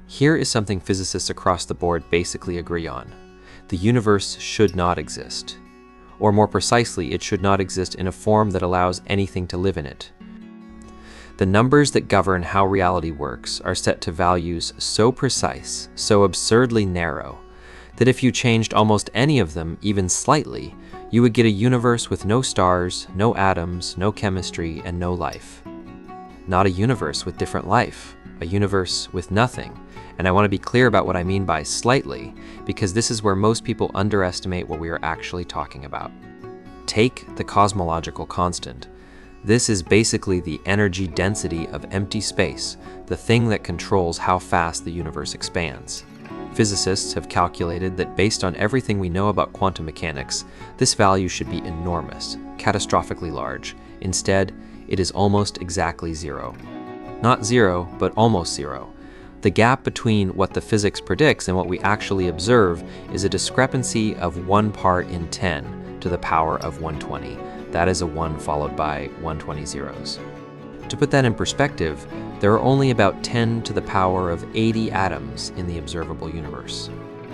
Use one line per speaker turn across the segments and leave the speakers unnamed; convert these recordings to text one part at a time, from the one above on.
Here is something physicists across the board basically agree on. The universe should not exist. Or more precisely, it should not exist in a form that allows anything to live in it. The numbers that govern how reality works are set to values so precise, so absurdly narrow, that if you changed almost any of them, even slightly, you would get a universe with no stars, no atoms, no chemistry, and no life. Not a universe with different life, a universe with nothing. And I want to be clear about what I mean by slightly, because this is where most people underestimate what we are actually talking about. Take the cosmological constant. This is basically the energy density of empty space, the thing that controls how fast the universe expands. Physicists have calculated that based on everything we know about quantum mechanics, this value should be enormous, catastrophically large. Instead, it is almost exactly zero. Not zero, but almost zero. The gap between what the physics predicts and what we actually observe is a discrepancy of 1 part in 10 to the power of 120. That is a 1 followed by 120 zeros. To put that in perspective, there are only about 10 to the power of 80 atoms in the observable universe.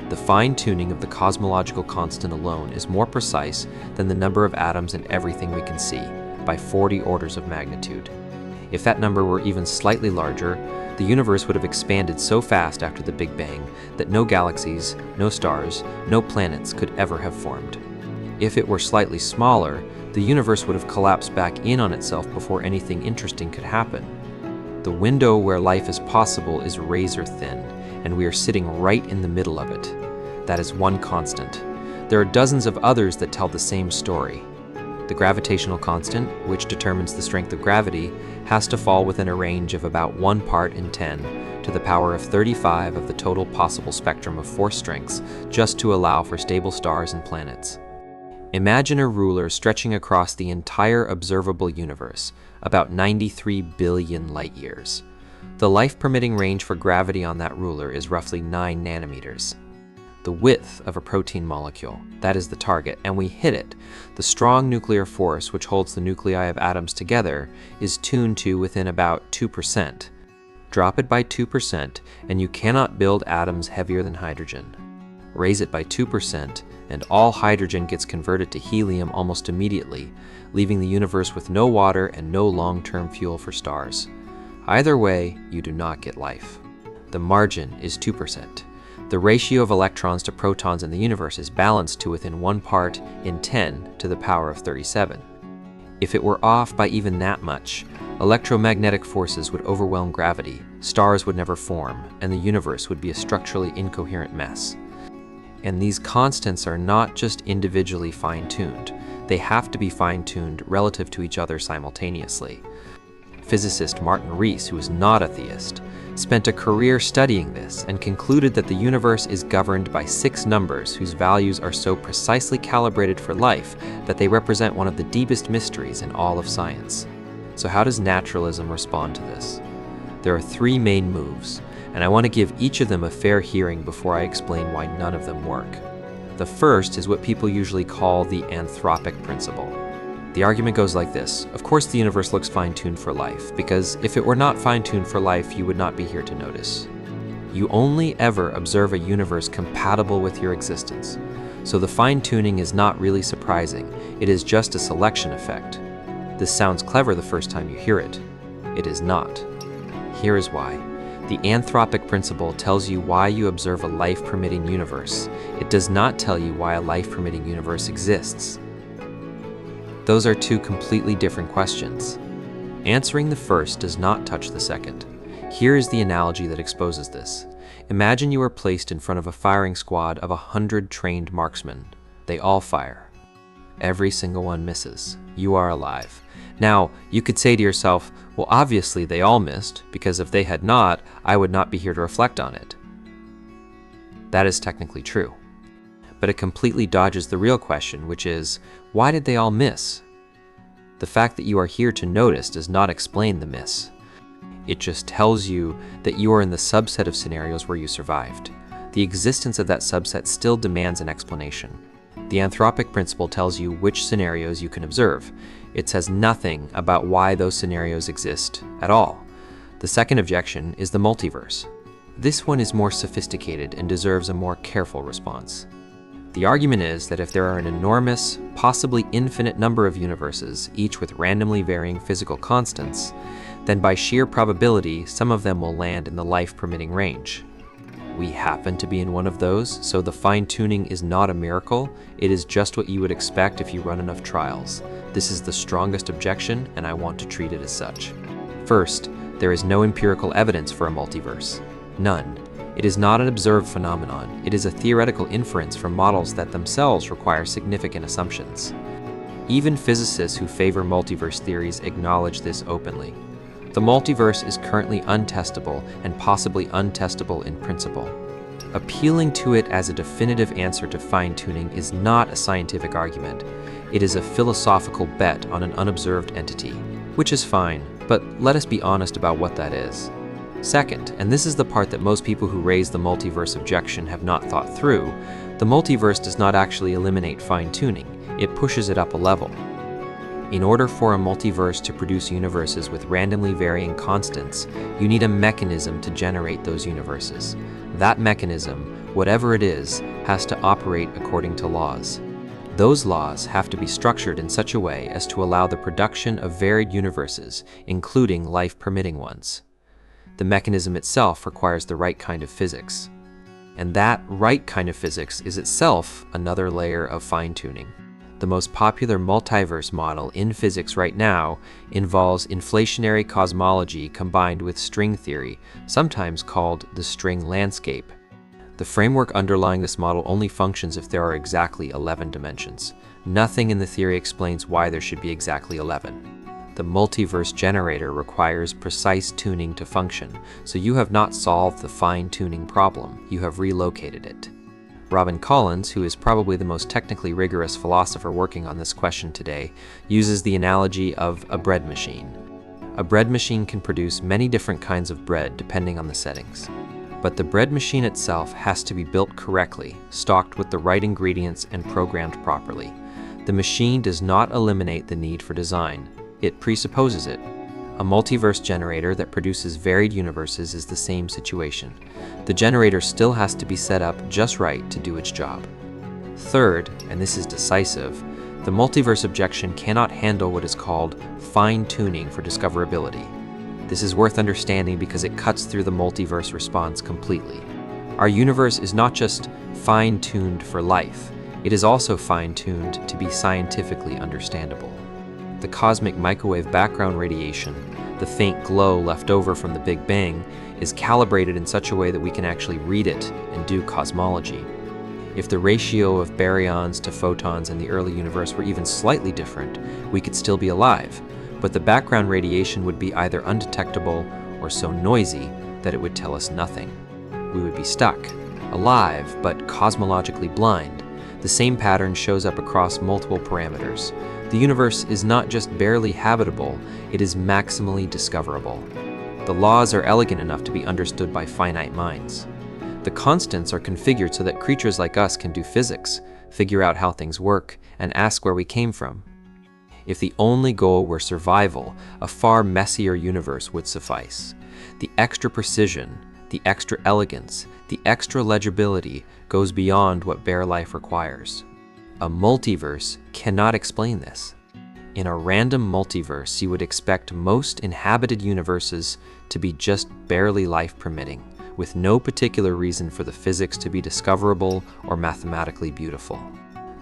The fine-tuning of the cosmological constant alone is more precise than the number of atoms in everything we can see, by 40 orders of magnitude. If that number were even slightly larger, the universe would have expanded so fast after the Big Bang that no galaxies, no stars, no planets could ever have formed. If it were slightly smaller, the universe would have collapsed back in on itself before anything interesting could happen. The window where life is possible is razor thin, and we are sitting right in the middle of it. That is one constant. There are dozens of others that tell the same story. The gravitational constant, which determines the strength of gravity, has to fall within a range of about 1 part in 10 to the power of 35 of the total possible spectrum of force strengths, just to allow for stable stars and planets. Imagine a ruler stretching across the entire observable universe, about 93 billion light-years. The life-permitting range for gravity on that ruler is roughly 9 nanometers. The width of a protein molecule, that is the target, and we hit it. The strong nuclear force which holds the nuclei of atoms together is tuned to within about 2%. Drop it by 2% and you cannot build atoms heavier than hydrogen. Raise it by 2% and all hydrogen gets converted to helium almost immediately, leaving the universe with no water and no long-term fuel for stars. Either way, you do not get life. The margin is 2%. The ratio of electrons to protons in the universe is balanced to within 1 part in 10 to the power of 37. If it were off by even that much, electromagnetic forces would overwhelm gravity, stars would never form, and the universe would be a structurally incoherent mess. And these constants are not just individually fine-tuned. They have to be fine-tuned relative to each other simultaneously. Physicist Martin Rees, who is not a theist, spent a career studying this and concluded that the universe is governed by 6 numbers whose values are so precisely calibrated for life that they represent one of the deepest mysteries in all of science. So how does naturalism respond to this? There are 3 main moves, and I want to give each of them a fair hearing before I explain why none of them work. The first is what people usually call the anthropic principle. The argument goes like this: of course the universe looks fine-tuned for life, because if it were not fine-tuned for life, you would not be here to notice. You only ever observe a universe compatible with your existence. So the fine-tuning is not really surprising, it is just a selection effect. This sounds clever the first time you hear it. It is not. Here is why. The anthropic principle tells you why you observe a life-permitting universe. It does not tell you why a life-permitting universe exists. Those are 2 completely different questions. Answering the first does not touch the second. Here is the analogy that exposes this. Imagine you are placed in front of a firing squad of 100 trained marksmen. They all fire. Every single one misses. You are alive. Now, you could say to yourself, well, obviously they all missed, because if they had not, I would not be here to reflect on it. That is technically true. But it completely dodges the real question, which is, why did they all miss? The fact that you are here to notice does not explain the miss. It just tells you that you are in the subset of scenarios where you survived. The existence of that subset still demands an explanation. The anthropic principle tells you which scenarios you can observe. It says nothing about why those scenarios exist at all. The second objection is the multiverse. This one is more sophisticated and deserves a more careful response. The argument is that if there are an enormous, possibly infinite number of universes, each with randomly varying physical constants, then by sheer probability, some of them will land in the life-permitting range. We happen to be in one of those, so the fine-tuning is not a miracle, it is just what you would expect if you run enough trials. This is the strongest objection, and I want to treat it as such. First, there is no empirical evidence for a multiverse. None. It is not an observed phenomenon, it is a theoretical inference from models that themselves require significant assumptions. Even physicists who favor multiverse theories acknowledge this openly. The multiverse is currently untestable and possibly untestable in principle. Appealing to it as a definitive answer to fine-tuning is not a scientific argument. It is a philosophical bet on an unobserved entity, which is fine, but let us be honest about what that is. Second, and this is the part that most people who raise the multiverse objection have not thought through, the multiverse does not actually eliminate fine-tuning, it pushes it up a level. In order for a multiverse to produce universes with randomly varying constants, you need a mechanism to generate those universes. That mechanism, whatever it is, has to operate according to laws. Those laws have to be structured in such a way as to allow the production of varied universes, including life-permitting ones. The mechanism itself requires the right kind of physics. And that right kind of physics is itself another layer of fine-tuning. The most popular multiverse model in physics right now involves inflationary cosmology combined with string theory, sometimes called the string landscape. The framework underlying this model only functions if there are exactly 11 dimensions. Nothing in the theory explains why there should be exactly 11. The multiverse generator requires precise tuning to function, so you have not solved the fine-tuning problem, you have relocated it. Robin Collins, who is probably the most technically rigorous philosopher working on this question today, uses the analogy of a bread machine. A bread machine can produce many different kinds of bread depending on the settings. But the bread machine itself has to be built correctly, stocked with the right ingredients, and programmed properly. The machine does not eliminate the need for design. It presupposes it. A multiverse generator that produces varied universes is the same situation. The generator still has to be set up just right to do its job. Third, and this is decisive, the multiverse objection cannot handle what is called fine-tuning for discoverability. This is worth understanding because it cuts through the multiverse response completely. Our universe is not just fine-tuned for life, it is also fine-tuned to be scientifically understandable. The cosmic microwave background radiation, the faint glow left over from the Big Bang, is calibrated in such a way that we can actually read it and do cosmology. If the ratio of baryons to photons in the early universe were even slightly different, we could still be alive, but the background radiation would be either undetectable or so noisy that it would tell us nothing. We would be stuck, alive, but cosmologically blind. The same pattern shows up across multiple parameters. The universe is not just barely habitable, it is maximally discoverable. The laws are elegant enough to be understood by finite minds. The constants are configured so that creatures like us can do physics, figure out how things work, and ask where we came from. If the only goal were survival, a far messier universe would suffice. The extra precision, the extra elegance, the extra legibility goes beyond what bare life requires. A multiverse cannot explain this. In a random multiverse, you would expect most inhabited universes to be just barely life-permitting, with no particular reason for the physics to be discoverable or mathematically beautiful.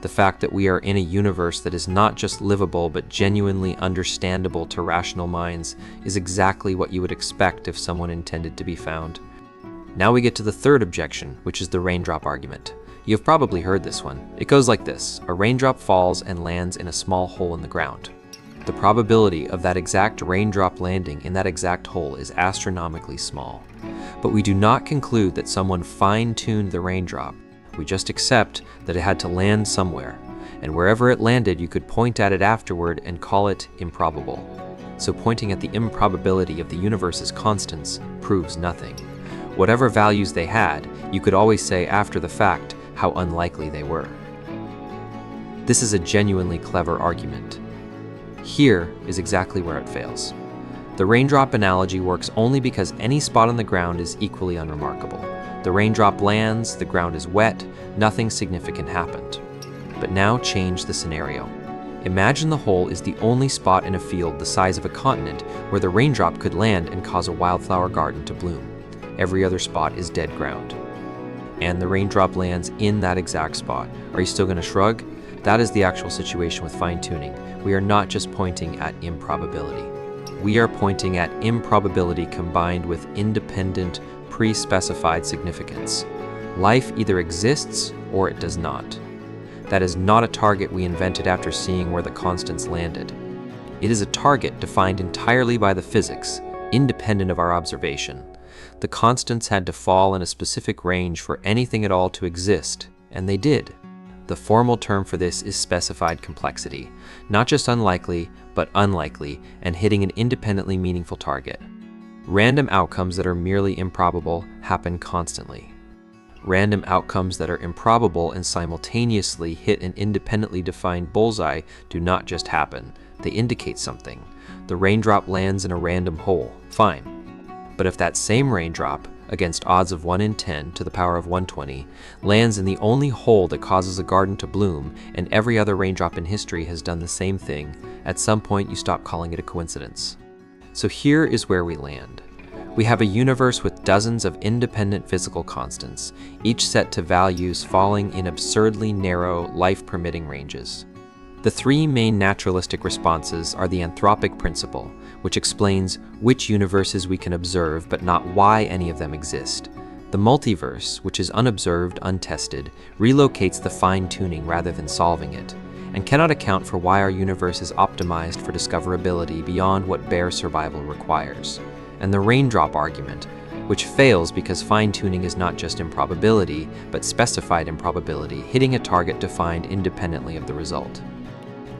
The fact that we are in a universe that is not just livable but genuinely understandable to rational minds is exactly what you would expect if someone intended to be found. Now we get to the third objection, which is the raindrop argument. You've probably heard this one. It goes like this: a raindrop falls and lands in a small hole in the ground. The probability of that exact raindrop landing in that exact hole is astronomically small. But we do not conclude that someone fine-tuned the raindrop. We just accept that it had to land somewhere, and wherever it landed you could point at it afterward and call it improbable. So pointing at the improbability of the universe's constants proves nothing. Whatever values they had, you could always say after the fact how unlikely they were. This is a genuinely clever argument. Here is exactly where it fails. The raindrop analogy works only because any spot on the ground is equally unremarkable. The raindrop lands, the ground is wet, nothing significant happened. But now change the scenario. Imagine the hole is the only spot in a field the size of a continent where the raindrop could land and cause a wildflower garden to bloom. Every other spot is dead ground. And the raindrop lands in that exact spot. Are you still going to shrug? That is the actual situation with fine-tuning. We are not just pointing at improbability. We are pointing at improbability combined with independent, pre-specified significance. Life either exists or it does not. That is not a target we invented after seeing where the constants landed. It is a target defined entirely by the physics, independent of our observation. The constants had to fall in a specific range for anything at all to exist, and they did. The formal term for this is specified complexity, not just unlikely, but unlikely, and hitting an independently meaningful target. Random outcomes that are merely improbable happen constantly. Random outcomes that are improbable and simultaneously hit an independently defined bullseye do not just happen. They indicate something. The raindrop lands in a random hole. Fine. But if that same raindrop, against odds of 1 in 10 to the power of 120, lands in the only hole that causes a garden to bloom, and every other raindrop in history has done the same thing, at some point you stop calling it a coincidence. So here is where we land. We have a universe with dozens of independent physical constants, each set to values falling in absurdly narrow, life-permitting ranges. The three main naturalistic responses are the anthropic principle, which explains which universes we can observe but not why any of them exist. The multiverse, which is unobserved, untested, relocates the fine-tuning rather than solving it, and cannot account for why our universe is optimized for discoverability beyond what bare survival requires. And the raindrop argument, which fails because fine-tuning is not just improbability, but specified improbability, hitting a target defined independently of the result.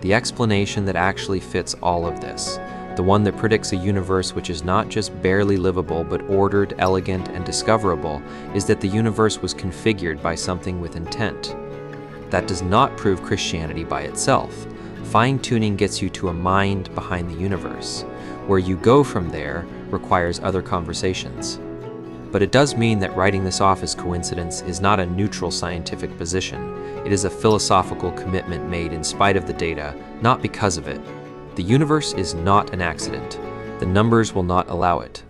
The explanation that actually fits all of this, the one that predicts a universe which is not just barely livable but ordered, elegant, and discoverable, is that the universe was configured by something with intent. That does not prove Christianity by itself. Fine-tuning gets you to a mind behind the universe. Where you go from there requires other conversations. But it does mean that writing this off as coincidence is not a neutral scientific position. It is a philosophical commitment made in spite of the data, not because of it. The universe is not an accident. The numbers will not allow it.